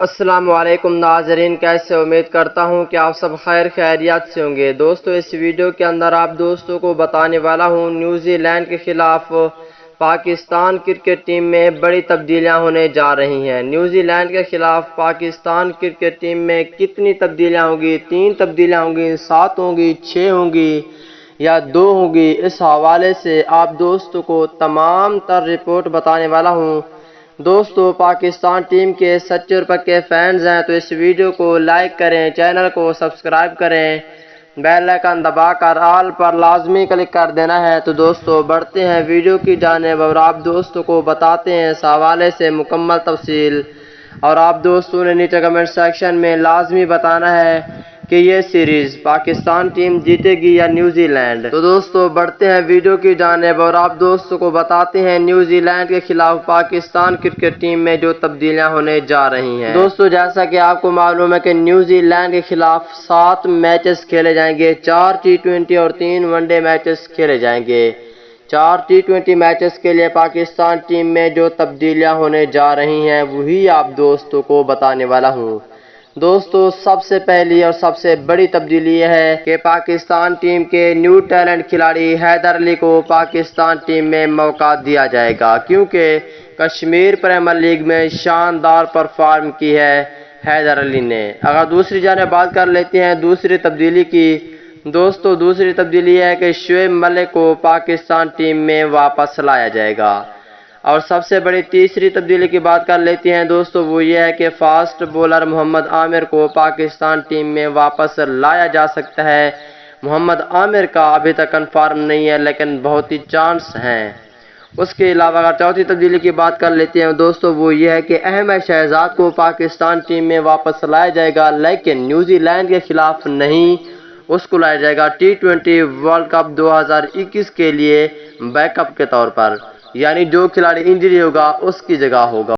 السلام علیکم ناظرین، کیسے امید کرتا ہوں کہ آپ سب خیریت سے ہوں گے۔ دوستو اس ویڈیو کے اندر آپ دوستوں کو بتانے والا ہوں نیوزی لینڈ کے خلاف پاکستان کرکٹ ٹیم میں بڑی تبدیلیاں ہونے جا رہی ہیں۔ نیوزی لینڈ کے خلاف پاکستان کرکٹ ٹیم میں کتنی تبدیلیاں ہوں گی؟ 3 تبدیلیاں ہوں گی، 7 ہوں گی، 6 ہوں گی یا 2 ہوں گی؟ اس حوالے سے آپ دوستوں کو تمام تر رپورٹ بتانے والا ہوں۔ دوستو پاکستان ٹیم کے سچے اور پکے فینز ہیں تو اس ویڈیو کو لائک کریں، چینل کو سبسکرائب کریں، بیل آئیکن دبا کر آل پر لازمی کلک کر دینا ہے۔ تو دوستو بڑھتے ہیں ویڈیو کی جانب اور آپ دوستوں کو بتاتے ہیں اس حوالے سے مکمل تفصیل، اور آپ دوستوں نے نیچے کمنٹ سیکشن میں لازمی بتانا ہے کہ یہ سیریز پاکستان ٹیم جیتے گی یا نیوزی لینڈ۔ تو دوستو بڑھتے ہیں ویڈیو کی جانب اور آپ دوستوں کو بتاتے ہیں نیوزی لینڈ کے خلاف پاکستان کرکٹ ٹیم میں جو تبدیلیاں ہونے جا رہی ہیں۔ دوستو جیسا کہ آپ کو معلوم ہے کہ نیوزی لینڈ کے خلاف 7 میچز کھیلے جائیں گے، 4 T20 اور 3 ون ڈے میچز کھیلے جائیں گے۔ 4 T20 میچز کے لیے پاکستان ٹیم میں جو تبدیلیاں ہونے جا رہی ہیں وہی آپ دوستوں کو بتانے والا ہوں۔ دوستو سب سے پہلی اور سب سے بڑی تبدیلی یہ ہے کہ پاکستان ٹیم کے نیو ٹیلنٹ کھلاڑی حیدر علی کو پاکستان ٹیم میں موقع دیا جائے گا، کیونکہ کشمیر پریمیئر لیگ میں شاندار پرفارم کی ہے حیدر علی نے۔ اگر دوسری جانب بات کر لیتے ہیں دوسری تبدیلی کی، دوستو دوسری تبدیلی یہ ہے کہ شعیب ملک کو پاکستان ٹیم میں واپس لایا جائے گا۔ اور سب سے بڑی تیسری تبدیلی کی بات کر لیتے ہیں دوستو، وہ یہ ہے کہ فاسٹ بولر محمد عامر کو پاکستان ٹیم میں واپس لایا جا سکتا ہے۔ محمد عامر کا ابھی تک کنفرم نہیں ہے لیکن بہت ہی چانس ہیں۔ اس کے علاوہ اگر چوتھی تبدیلی کی بات کر لیتے ہیں دوستو، وہ یہ ہے کہ احمد شہزاد کو پاکستان ٹیم میں واپس لایا جائے گا، لیکن نیوزی لینڈ کے خلاف نہیں، اس کو لایا جائے گا T20 ورلڈ کپ 2021 کے لیے بیک اپ کے طور پر، یعنی جو کھلاڑی انجری ہوگا اس کی جگہ ہوگا۔